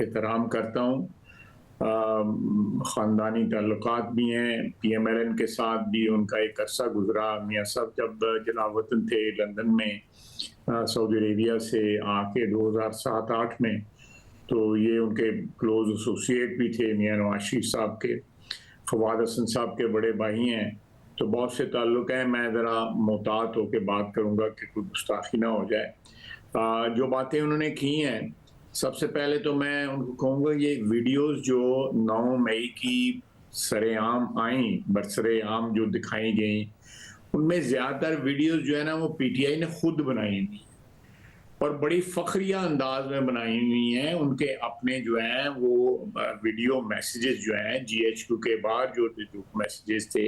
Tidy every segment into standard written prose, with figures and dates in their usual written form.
एहतराम करता हूँ। ख़ानदानी ताल्लुकात भी हैं, पीएमएलएन के साथ भी उनका एक अरसा गुज़रा। मियाँ साहब जब जलावतन थे लंदन में सऊदी अरेबिया से आके 2007-8 में, तो ये उनके क्लोज़ एसोसिएट भी थे मियाँ नवाज़ शरीफ साहब के। फवाद हसन साहब के बड़े भाई हैं, तो बहुत से ताल्लुक हैं। मैं ज़रा मोहतात होके बात करूँगा कि कोई गुस्ताखी ना हो जाए। जो बातें उन्होंने की हैं, सबसे पहले तो मैं उनको कहूँगा ये वीडियोज़ जो 9 मई की सरेआम आईं, बरसरेआम जो दिखाई गईं, उनमें ज़्यादातर वीडियोज़ जो है ना वो पीटीआई ने खुद बनाई हुई और बड़ी फ़ख्रिया अंदाज में बनाई हुई हैं। उनके अपने जो हैं वो वीडियो मैसेजेस जो हैं जीएचक्यू के बाहर जो जो मैसेजेस थे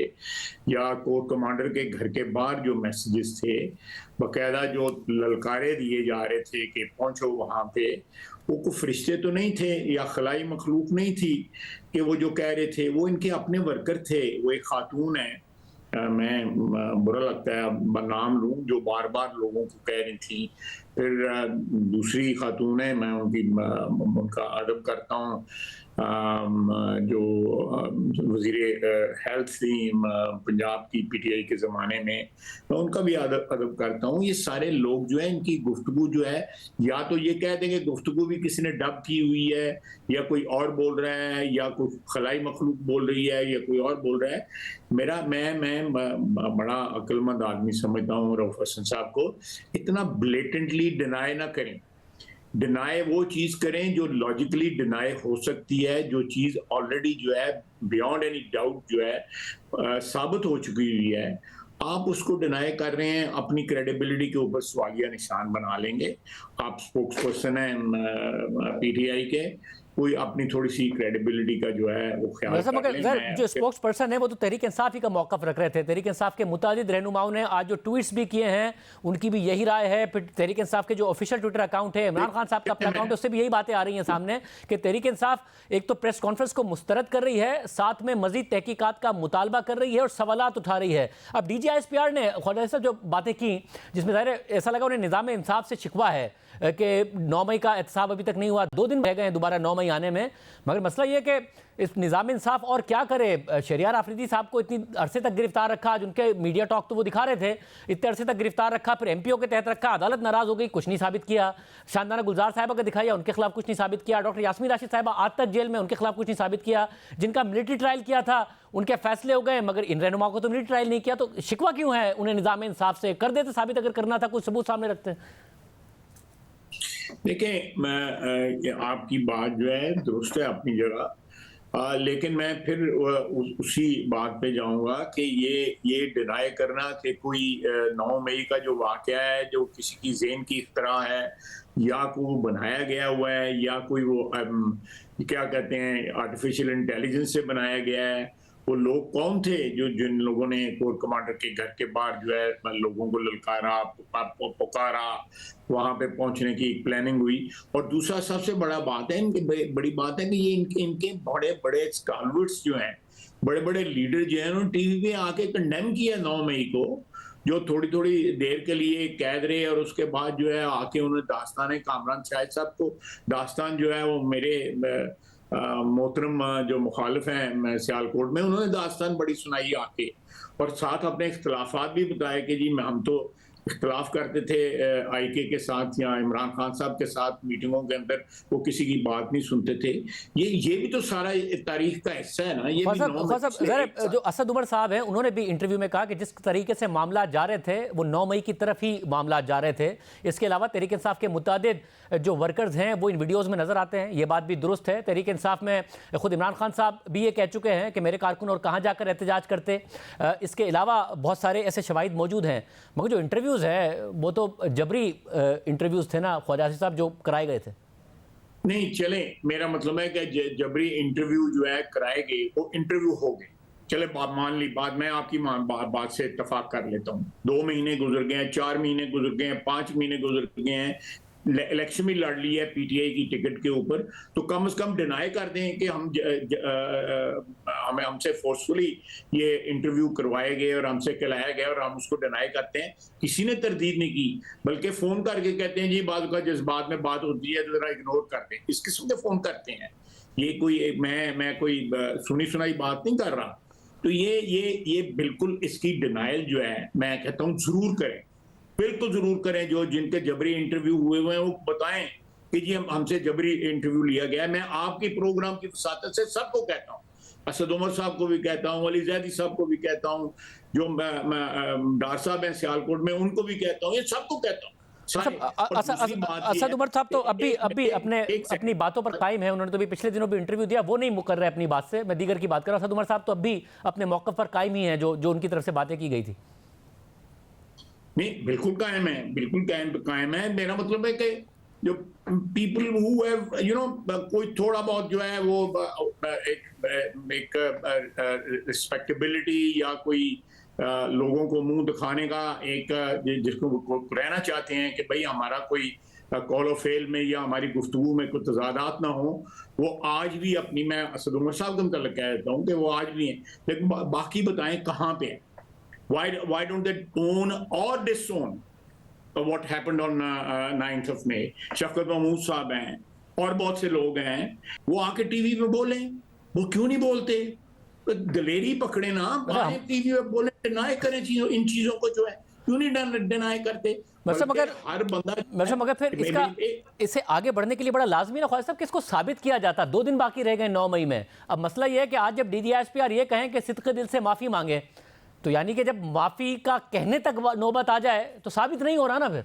या कोर कमांडर के घर के बाहर जो मैसेजेस थे, बाकायदा जो ललकारे दिए जा रहे थे कि पहुंचो वहां पे, वो कोई फरिश्ते तो नहीं थे या खलाई मखलूक नहीं थी कि वो जो कह रहे थे, वो इनके अपने वर्कर थे। वो एक खातून है, मैं बुरा लगता है अब नाम लूं, जो बार बार लोगों को कह रही थी। फिर दूसरी खातून है, मैं उनका अदब करता हूँ, जो वजीर हेल्थ थी पंजाब की पीटीआई के ज़माने में, मैं उनका भी अदब करता हूँ। ये सारे लोग जो है, इनकी गुफ्तगू जो है, या तो ये कह देंगे गुफ्तगू भी किसी ने डब की हुई है या कोई और बोल रहा है या कोई खलाई मखलूक बोल रही है या कोई और बोल रहा है। मैं बड़ा अक्लमंद आदमी समझता हूँ रऊफ हसन साहब को। इतना ब्लेटेंटली डिनाई ना करें, डिनाई वो चीज करें जो लॉजिकली डिनाई हो सकती है, जो चीज ऑलरेडी जो है बियॉन्ड एनी डाउट जो है साबित हो चुकी हुई है। आप उसको डिनाई कर रहे हैं, अपनी क्रेडिबिलिटी के ऊपर सवालिया निशान बना लेंगे। आप स्पोक्स पर्सन हैं पीटीआई के, कोई अपनी थोड़ी सी क्रेडिबिलिटी का जो है वो ख्याल कर लें। सर, जो स्पोक्स पर्सन है वो तो तहरीक इंसाफ ही का मौकफ रख रहे थे। तहरीक इंसाफ के मुतादिद रहनुमाओं ने आज जो ट्वीट्स भी किए हैं, उनकी भी यही राय है। फिर तहरीक इंसाफ के जो ऑफिशियल ट्विटर अकाउंट है, इमरान खान साहब का अपना अकाउंट है, उससे भी यही बातें आ रही हैं सामने कि तहरीक इंसाफ एक तो प्रेस कॉन्फ्रेंस को मुस्तरद कर रही है, साथ में मजीद तहकीकात का मुतालबा कर रही है और सवालात उठा रही है। अब डीजीआईएसपीआर ने ख्वाजा साहब जो बातें की, जिसमें ज़ाहिर ऐसा लगा उन्हें निज़ाम इंसाफ से शिकवा है कि 9 मई का एहतसाब अभी तक नहीं हुआ, 2 दिन रह गए हैं दोबारा 9 मई आने में। मगर मसला ये है कि इस निज़ाम इंसाफ और क्या करे। शहरियार आफरीदी साहब को इतनी अरसे तक गिरफ्तार रखा, आज उनके मीडिया टॉक तो वो दिखा रहे थे, इतने अरसे तक गिरफ्तार रखा, फिर एमपीओ के तहत रखा, अदालत नाराज हो गई, कुछ नहीं साबित किया। शानदाना गुलजार साहिबा का दिखाया, उनके खिलाफ कुछ नहीं साबित किया। डॉक्टर यास्मीन राशिद साहिबा आज तक जेल में, उनके खिलाफ कुछ नहीं साबित किया। जिनका मिलिट्री ट्रायल किया था उनके फैसले हो गए, मगर इन रहनुमाओं को तो मिलिट्री ट्रायल नहीं किया। तो शिकवा क्यों है उन्हें निज़ाम इंसाफ से? कर देते साबित, अगर करना था, कुछ सबूत सामने रखते। देखिए, मैं आपकी बात जो है दुरुस्त है अपनी जगह, लेकिन मैं फिर उसी बात पे जाऊंगा कि ये डिनाई करना कि कोई 9 मई का जो वाकया है जो किसी की ज़हन की इख्तरा है या को बनाया गया हुआ है या कोई वो क्या कहते हैं आर्टिफिशियल इंटेलिजेंस से बनाया गया है, वो लोग कौन थे जो जिन लोगों ने कोर कमांडर के घर के बाहर जो है लोगों को ललकारा, पुकारा, वहां पे पहुंचने की प्लानिंग हुई। और दूसरा सबसे बड़ा बात है, इनकी बड़ी बात है कि ये इनके बड़े बड़े स्टालवर्ड्स जो हैं, बड़े बड़े लीडर जो हैं, उन्होंने टीवी पे आके कंडेम किया 9 मई को, जो थोड़ी थोड़ी देर के लिए कैद रहे और उसके बाद जो है आके उन्होंने दास्तान कामरान शाहिद साहब को दास्तान जो है वो मेरे मोहतरम जो मुखालिफ हैं सियालकोट में, उन्होंने दास्तान बड़ी सुनाई आके और साथ अपने इख्तलाफात भी बताए कि जी हम तो इख्तलाफ करते थे आईके के साथ या इमरान खान साहब के साथ मीटिंगों के अंदर, वो किसी की बात नहीं सुनते थे। ये भी तो सारा तारीख का हिस्सा है ना। ये भी जो असद उमर साहब हैं, उन्होंने भी इंटरव्यू में कहा कि जिस तरीके से मामला जा रहे थे वो 9 मई की तरफ ही मामला जा रहे थे। इसके अलावा तहरीक इंसाफ के मुतादिद जो वर्कर्स हैं वो इन वीडियोज़ में नजर आते हैं। ये बात भी दुरुस्त है। तहरीक इंसाफ में खुद इमरान खान साहब भी ये कह चुके हैं कि मेरे कारकुन और कहाँ जाकर एहतजाज करते। इसके अलावा बहुत सारे ऐसे शवाहिद मौजूद हैं, मगर जो इंटरव्यूज़ है वो तो जबरी इंटरव्यूज थे ना ख्वाजा साहब जो कराए गए थे। नहीं चले, मेरा मतलब है कि जबरी इंटरव्यू जो है कराए गए, वो इंटरव्यू हो गए, चले मान ली बात, मैं आपकी बात से इत्तफाक कर लेता हूँ। 2 महीने गुजर गए हैं, 4 महीने गुजर गए हैं, 5 महीने गुजर गए हैं, इलेक्शन भी लड़ ली है पीटीआई की टिकट के ऊपर, तो कम से कम डिनाई कर दें कि हमें हमसे फोर्सफुली ये इंटरव्यू करवाए गए और हमसे कहलाया गया और हम उसको डिनाई करते हैं। किसी ने तरदीद नहीं की, बल्कि फोन करके कहते हैं जी बाद का जज्बात में बात होती है तो जरा इग्नोर करते हैं। इस किस्म के फोन करते हैं। ये कोई मैं कोई सुनी सुनाई बात नहीं कर रहा। तो ये बिल्कुल इसकी डिनाइल जो है, मैं कहता हूँ जरूर करें, बिल्कुल जरूर करें। जो जिनके जबरी इंटरव्यू हुए हैं वो बताएं कि जी हमसे जबरी इंटरव्यू लिया गया है। मैं आपके प्रोग्राम की वसातत से सबको कहता हूँ, असद उमर साहब को भी कहता हूँ, अली जैदी साहब को भी कहता हूँ, जो डार साहब हैं सियालकोट में, उनको भी कहता हूँ, ये सबको कहता हूँ। असद उमर साहब तो अभी अपनी बातों पर कायम है। उन्होंने तो भी पिछले दिनों भी इंटरव्यू दिया, वो नहीं मुकर रहे अपनी बात से। मैं दीगर की बात कर रहा हूं। असद उमर साहब तो अभी अपने मौक़िफ़ पर कायम ही हैं जो उनकी तरफ से बातें की गई थी। नहीं, बिल्कुल कायम है, बिल्कुल कायम है। मेरा मतलब है कि जो पीपल हु हैव कोई थोड़ा बहुत जो है वो एक रिस्पेक्टेबिलिटी या कोई लोगों को मुंह दिखाने का एक जिसको रहना चाहते हैं कि भाई हमारा कोई कॉल ऑफ फेल में या हमारी गुफ्तगू में कोई तजादात ना हो, वो आज भी अपनी, मैं असद उमर साहब के मतलब कह देता हूँ कि वो आज भी हैं, लेकिन बाकी बताएं कहाँ पे है। Why don't they own or disown what happened on 9th of May? शफकत महमूद साहब हैं और बहुत से लोग हैं, वो आके टीवी पे बोलें। वो क्यों नहीं बोलते? दलेरी पकड़े ना, आए टीवी पे बोले, डिनाई करें इन चीजों को जो है, क्यों नहीं डिनाई करते? मगर हर बंदा मगर फिर इसे आगे बढ़ने के लिए बड़ा लाजमी ना ख्वाजा साहब कि इसको साबित किया जाता। 2 दिन बाकी रह गए 9 मई में। अब मसला यह है कि आज जब DGISPR ये कहें कि सिद्क़ दिल से माफी मांगे, तो यानी कि जब माफी का कहने तक नौबत आ जाए तो साबित नहीं हो रहा ना फिर।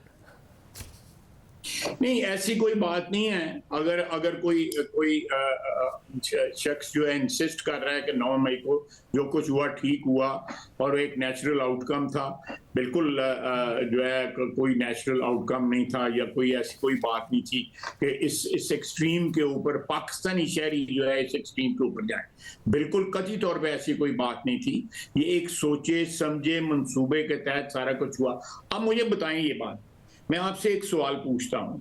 नहीं, ऐसी कोई बात नहीं है। अगर कोई शख्स जो है इंसिस्ट कर रहा है कि 9 मई को जो कुछ हुआ ठीक हुआ और एक नेचुरल आउटकम था, बिल्कुल जो है कोई नेचुरल आउटकम नहीं था या कोई ऐसी कोई बात नहीं थी कि इस एक्सट्रीम के ऊपर पाकिस्तानी शहरी जो है इस एक्सट्रीम के ऊपर जाए। बिल्कुल कतई तौर पे ऐसी कोई बात नहीं थी। ये एक सोचे समझे मंसूबे के तहत सारा कुछ हुआ। अब मुझे बताएं ये बात, मैं आपसे एक सवाल पूछता हूं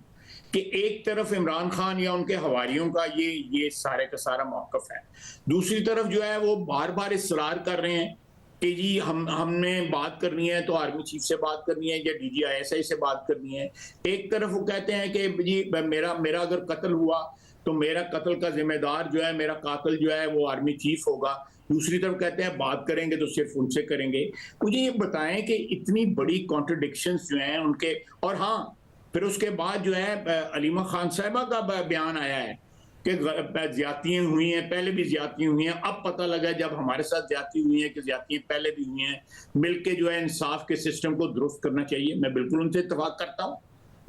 कि एक तरफ इमरान खान या उनके हवारियों का ये सारे का सारा मौकफ है, दूसरी तरफ जो है वो बार बार इसरार कर रहे हैं कि जी हमने बात करनी है तो आर्मी चीफ से बात करनी है या DGISI से बात करनी है। एक तरफ वो कहते हैं कि जी मेरा अगर कत्ल हुआ तो मेरा कत्ल का जिम्मेदार जो है, मेरा कातिल जो है वो आर्मी चीफ होगा। दूसरी तरफ कहते हैं बात करेंगे तो सिर्फ उनसे करेंगे। मुझे ये बताएं कि इतनी बड़ी कॉन्ट्रडिक्शंस जो हैं उनके, और हाँ फिर उसके बाद जो है अलीमा खान साहिबा का बयान आया है कि ज्यादतियां हुई हैं, पहले भी ज्यादतियां हुई हैं। अब पता लगा जब हमारे साथ ज्यादती हुई है कि ज्यादतियां पहले भी हुई हैं। मिलके जो है इंसाफ के सिस्टम को दुरुस्त करना चाहिए। मैं बिल्कुल उनसे इत्तेफाक करता हूँ,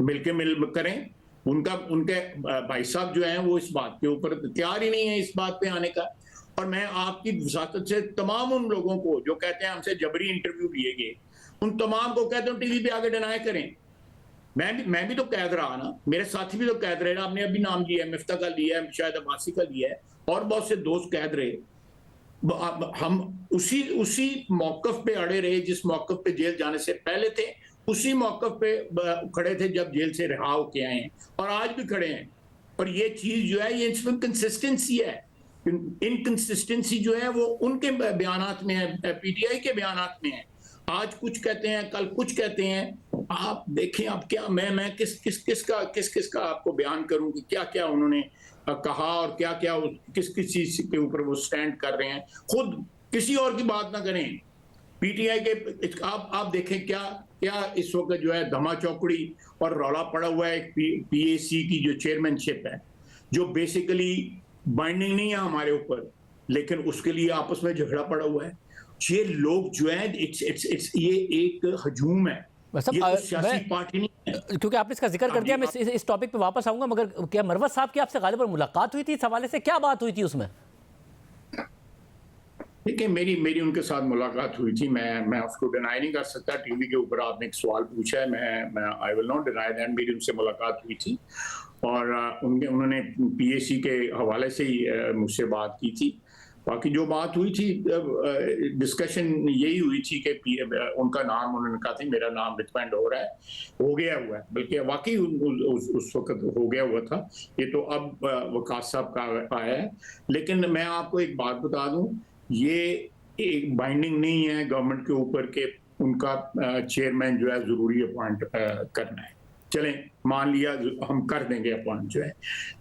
मिल करें। उनके भाई साहब जो हैं वो इस बात के ऊपर तैयार ही नहीं है इस बात पे आने का। और मैं आपकी वसातत से तमाम उन लोगों को जो कहते हैं हमसे जबरी इंटरव्यू लिए गए, उन तमाम को कहता हूँ टीवी पे आगे डिनाई करें। मैं भी तो कैद रहा ना, मेरे साथी भी तो कैद रहे ना। आपने अभी नाम लिया है, मिफ्ता का लिया है, शायद अब्बासी का लिया है, और बहुत से दोस्त कैद रहे। हम उसी मौकफ पे अड़े रहे जिस मौकफ पे जेल जाने से पहले थे, उसी मौकफ पे खड़े थे जब जेल से रिहा होके आए हैं, और आज भी खड़े हैं। और ये चीज जो है ये इसमें कंसिस्टेंसी है। इनकंसिस्टेंसी जो है वो उनके बयानात में है, PTI के बयानात में है। आज कुछ कहते हैं, कल कुछ कहते हैं। आप देखें अब क्या मैं किसका आपको बयान करूं कि क्या क्या उन्होंने कहा और क्या क्या किस चीज के ऊपर वो स्टैंड कर रहे हैं। खुद किसी और की बात ना करें। PTI के आप देखें क्या इस वक्त जो है धमा चौकड़ी और रौला पड़ा हुआ है। PAC की जो चेयरमैनशिप है, जो बेसिकली बाइंडिंग नहीं है हमारे ऊपर, लेकिन उसके लिए आपस में झगड़ा पड़ा हुआ है। ये लोग जो है ये एक हजूम है, ये तो सियासी पार्टी नहीं है। क्योंकि आपने इसका जिक्र कर दिया, मैं इस टॉपिक पे वापस आऊंगा, मगर क्या मरवत साहब की आपसे गालिबन मुलाकात हुई थी इस हवाले से? क्या बात हुई थी उसमें? देखिए मेरी उनके साथ मुलाकात हुई थी। मैं उसको डिनाई नहीं कर सकता। टीवी के ऊपर आपने एक सवाल पूछा है, मैं I will not deny that मेरी उनसे मुलाकात हुई थी। और उन्होंने PAC के हवाले से ही मुझसे बात की थी। बाकी जो बात हुई थी, डिस्कशन यही हुई थी कि उनका नाम उन्होंने कहा था मेरा नाम रिकमेंड हो रहा है, हो गया हुआ है, बल्कि वाकई उस वक्त हो गया हुआ था। ये तो अब वकास साहब का आया है। लेकिन मैं आपको एक बात बता दूं, ये एक बाइंडिंग नहीं है गवर्नमेंट के ऊपर के उनका चेयरमैन जो है जरूरी अपॉइंट करना है। चलें, मान लिया हम कर देंगे अपॉइंट जो है,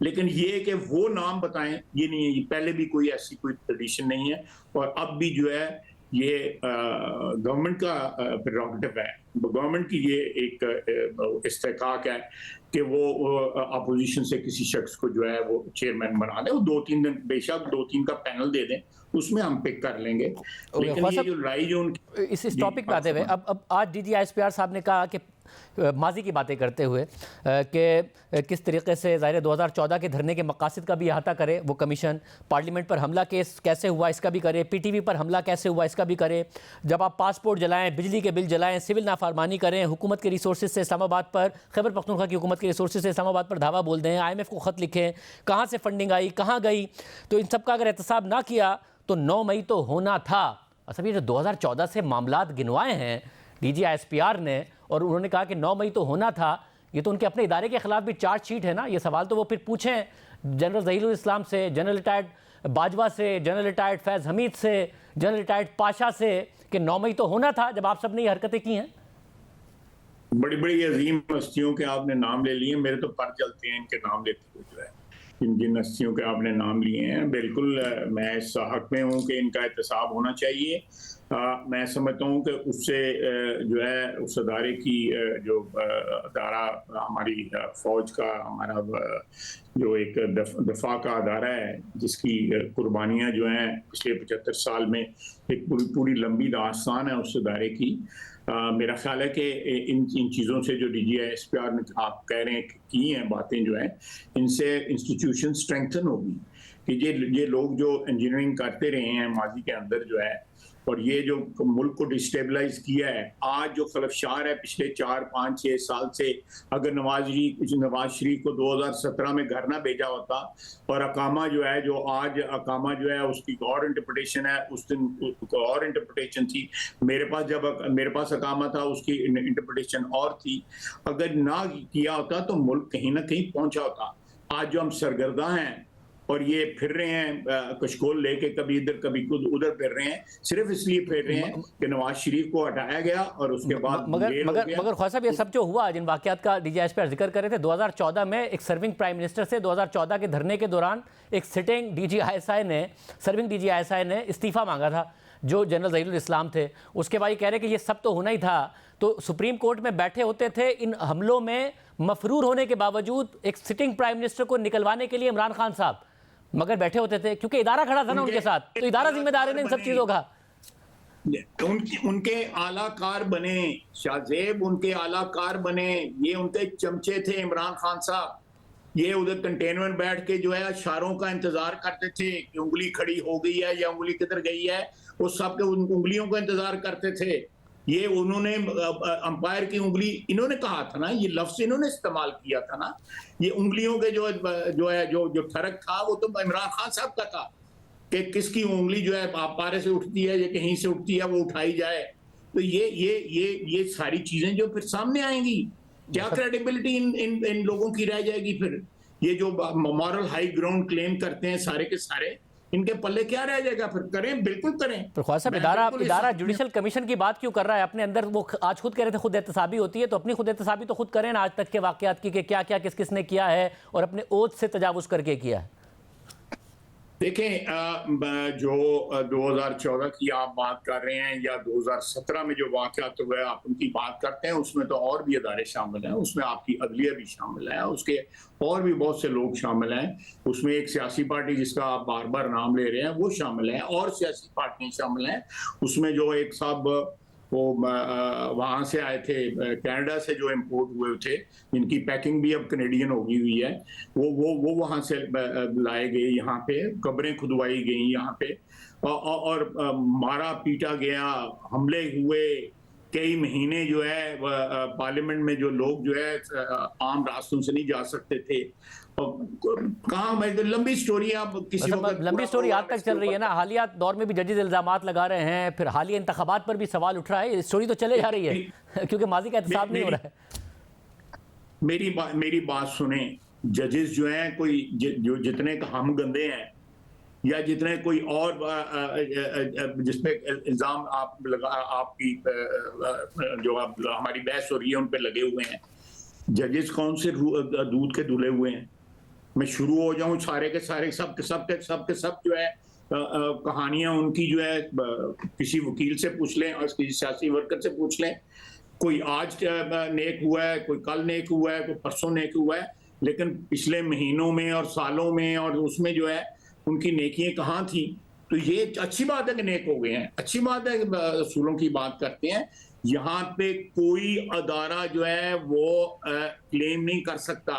लेकिन ये कि वो नाम बताएं ये नहीं है। पहले भी कोई ऐसी कोई ट्रेडिशन नहीं है और अब भी जो है ये गवर्नमेंट का प्रेरोगेटिव है। गवर्नमेंट की ये एक इस्तेहकाक है कि वो अपोजिशन से किसी शख्स को जो है वो चेयरमैन बना दे। वो 2-3 दिन, बेशक 2-3 का पैनल दे दें, उसमें हम पिक कर लेंगे। लेकिन ये जो लड़ाई जो उनकी इस टॉपिक पे आते हुए अब आज DGISPR साहब ने कहा कि माजी की बातें करते हुए कि किस तरीके से ज़ाहिर 2014 के धरने के मकासद का भी अहाता करे वो कमीशन, पार्लियामेंट पर हमला केस कैसे हुआ इसका भी करे, PTV पर हमला कैसे हुआ इसका भी करे, जब आप पासपोर्ट जलाएं, बिजली के बिल जलाएं, सिविल नाफरमानी करें, हुकूमत के रिसोर्सेज से इस्लामाबाद पर, खैबर पख्तूनख्वा की हुकूमत के रिसोर्सेज से इस्लामाबाद पर धावा बोल दें, IMF को ख़त लिखें, कहाँ से फंडिंग आई, कहाँ गई। तो इन सब का अगर एहतसाब ना किया तो 9 मई तो होना था। अच्छा, ये जो 2014 से मामलात गिनवाए हैं DGISPR ने और उन्होंने कहा कि 9 मई तो होना था, ये तो उनके अपने इदारे के खिलाफ भी चार्जशीट है ना। ये सवाल तो वो फिर पूछें जनरल ज़हीरुल इस्लाम से, जनरल रिटायर्ड बाजवा से, जनरल रिटायर्ड फैज़ हमीद से, जनरल रिटायर्ड पाशा से कि 9 मई तो होना था जब आप सब ने ये हरकतें की हैं। बड़ी बड़ी अजीम हस्तियों के आपने नाम ले लिए, मेरे तो पर चलते हैं इनके नाम लेते हुए जो है। जिन हस्तियों के आपने नाम लिए हैं, बिल्कुल मैं इस हक में हूँ कि इनका एहतसाब होना चाहिए। मैं समझता हूँ कि उससे जो है उस अदारे की जो अदारा हमारी फौज का, हमारा जो एक दफा का अदारा है जिसकी कुर्बानियाँ जो हैं पिछले 75 साल में, एक पूरी लंबी दास्तान है उस अदारे की। मेरा ख्याल है कि इन चीज़ों से जो DGISPR ने आप कह रहे हैं की हैं बातें जो हैं, इनसे इंस्टीट्यूशन स्ट्रेंथन होगी कि ये लोग जो इंजीनियरिंग करते रहे हैं माजी के अंदर जो है, और ये जो मुल्क को डिस्टेबलाइज किया है, आज जो खलफशार है पिछले 4-5-6 साल से, अगर नवाज शरीफ को 2017 में घर ना भेजा होता और अकामा जो है, जो आज अकामा जो है उसकी और इंटरप्रिटेशन है, उस दिन और इंटरप्रिटेशन थी। जब मेरे पास अकामा था उसकी इंटरप्रिटेशन और थी। अगर ना किया होता तो मुल्क कहीं ना कहीं पहुंचा होता। आज जो हम सरगर्दा हैं और ये फिर रहे हैं कशकोल लेके, कभी इधर कभी उधर फिर रहे हैं, सिर्फ इसलिए फिर रहे हैं कि नवाज शरीफ को हटाया गया और उसके बाद मगर ख्वाजा साहब, ये सब जो हुआ, जिन वाकयात का DGISPR जिक्र कर रहे थे, 2014 में एक सर्विंग प्राइम मिनिस्टर से 2014 के धरने के दौरान एक सिटिंग सर्विंग DGISI ने इस्तीफा मांगा था, जो जनरल ज़हीरुल इस्लाम थे। उसके बाद ये कह रहे कि ये सब तो होना ही था। तो सुप्रीम कोर्ट में बैठे होते थे इन हमलों में मफरूर होने के बावजूद एक सिटिंग प्राइम मिनिस्टर को निकलवाने के लिए इमरान खान साहब, मगर बैठे होते थे क्योंकि इदारा खड़ा था ना उनके साथ, तो इदारा जिम्मेदार है इन सब चीजों का। उनके आलाकार बने शाहजेब, उनके आलाकार बने, ये उनके चमचे थे इमरान खान साहब। ये उधर कंटेनमेंट बैठ के जो है इशारों का इंतजार करते थे कि उंगली खड़ी हो गई है या उंगली किधर गई है, वो सब के उंगलियों का इंतजार करते थे। ये उन्होंने अंपायर की उंगली, इन्होंने कहा था ना, ये लफ्ज इन्होंने इस्तेमाल किया था ना, ये उंगलियों के जो फर्क था वो तो इमरान खान साहब का था कि किसकी उंगली जो है पारे से उठती है या कहीं से उठती है, वो उठाई जाए। तो ये सारी चीजें जो फिर सामने आएंगी, क्या क्रेडिबिलिटी इन लोगों की रह जाएगी फिर? ये जो मॉरल हाई ग्राउंड क्लेम करते हैं सारे के सारे, इनके पल्ले क्या रह जाएगा फिर? करें, बिल्कुल करें। तो ख्वाजा साहब, इदारा जुडिशल कमीशन की बात क्यों कर रहा है अपने अंदर? वो आज खुद कह रहे थे खुद एहतसाबी होती है, तो अपनी खुद एहतसाबी तो खुद करें ना, आज तक के वाकयात की कि क्या क्या किस किस ने किया है और अपने ओथ से तजावुज करके किया है। देखें, जो 2014 की आप बात कर रहे हैं या 2017 में जो वाकयात हुए आप उनकी बात करते हैं, उसमें तो और भी अदारे शामिल हैं, उसमें आपकी अदलिया भी शामिल है, उसके और भी बहुत से लोग शामिल हैं। उसमें एक सियासी पार्टी जिसका आप बार बार नाम ले रहे हैं वो शामिल है, और सियासी पार्टियां शामिल हैं। उसमें जो एक साहब वो वहाँ से आए थे, कनाडा से जो इंपोर्ट हुए थे, जिनकी पैकिंग भी अब कनेडियन होगी हुई है, वो वहाँ से लाए गए, यहाँ पे कब्रें खुदवाई गई यहाँ पे, और मारा पीटा गया, हमले हुए, कई महीने जो है पार्लियामेंट में जो लोग जो है आम रास्तों से नहीं जा सकते थे। कहाँ लंबी स्टोरी, आप किसी वक्त लंबी स्टोरी आज तक चल रही है ना। हालिया दौर में भी जजेस इल्जामात लगा रहे हैं, फिर हालिया इंतखाबात पर भी सवाल उठ रहा है, स्टोरी तो चले जा रही है क्योंकि माजी का एहतसाब नहीं हो रहा है। मेरी बात सुने, जजेस जो हैं कोई जो जितने हम गंदे हैं या जितने कोई और जिसमें इल्जाम आप लगा आपकी जो आप हमारी बहस हो रही है उन पे लगे हुए हैं, जजेस कौन से दूध के धुले हुए हैं? मैं शुरू हो जाऊं सारे के सारे सब जो है कहानियां उनकी जो है किसी वकील से पूछ लें और किसी सियासी वर्कर से पूछ लें। कोई आज नेक हुआ है, कोई कल नेक हुआ है, कोई परसों नेक हुआ है, लेकिन पिछले महीनों में और सालों में और उसमें जो है उनकी नेकियां कहाँ थी? तो ये अच्छी बात है कि नेक हो गए हैं, अच्छी बात है कि असूलों की बात करते हैं। यहाँ पे कोई अदारा जो है वो क्लेम नहीं कर सकता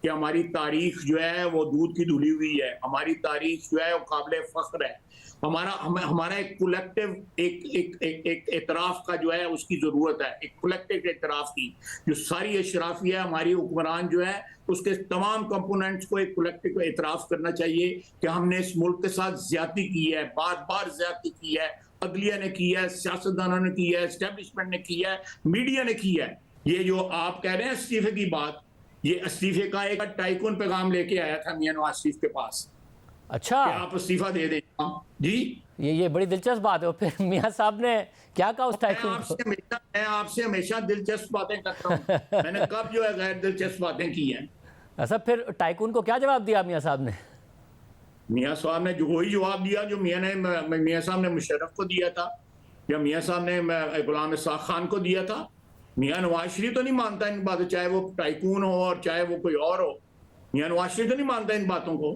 कि हमारी तारीख जो है वो दूध की धुली हुई है, हमारी तारीख जो है वो काबिल फख्र है। हमारा एक कलेक्टिव एक एतराफ का जो है उसकी जरूरत है, एक कलेक्टिव एतराफ की। जो सारी अशराफिया हमारी हुक्मरान जो है उसके तमाम कंपोनेंट्स को एक कलेक्टिव एतराफ करना चाहिए कि हमने इस मुल्क के साथ ज्यादती की है, बार बार ज्यादती की है, अदलिया ने की है, सियासतदानों ने की है, एस्टेब्लिशमेंट ने की है, मीडिया ने की है। ये जो आप कह रहे हैं इस्तीफे की बात, ये इस्तीफे का एक टाइकून पैगाम लेके आया था मियां नवाज शरीफ के पास। अच्छा, कि आप इस्तीफा दे दें। जी, ये बड़ी दिलचस्प बात है। फिर मियां साहब ने क्या कहा उस टाइकून को? मैं आपसे हमेशा दिलचस्प बातें करता हूँ। मैंने कब जो है गैर दिलचस्प बातें की हैं? अच्छा, फिर टाइकून को क्या जवाब दिया मियां साहब ने? मियां साहब ने जो वही जवाब दिया जो मियां साहब ने मुशर्रफ को दिया था या मियां साहब ने गुलाम इसाक खान को दिया था। मियां नवाज शरीफ तो नहीं मानता इन बातों, चाहे वो टाइकून हो और चाहे वो कोई और हो। मियां नवाज शरीफ तो नहीं मानता इन बातों को।